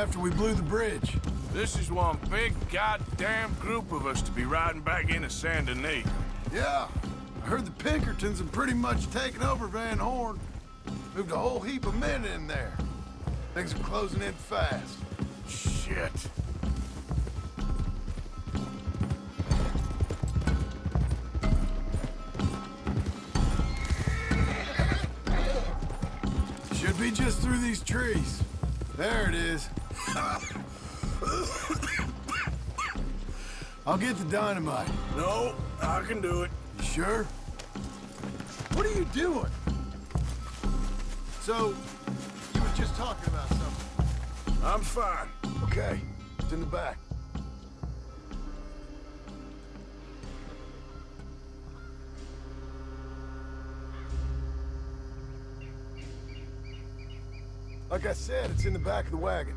after we blew the bridge. This is one big goddamn group of us to be riding back into Saint Denis. Yeah, I heard the Pinkertons have pretty much taken over Van Horn. Moved a whole heap of men in there. Things are closing in fast. Shit. Should be just through these trees. There it is. I'll get the dynamite. No, I can do it. You sure? What are you doing? So, you were just talking about something. I'm fine. Okay, it's in the back. Like I said, it's in the back of the wagon.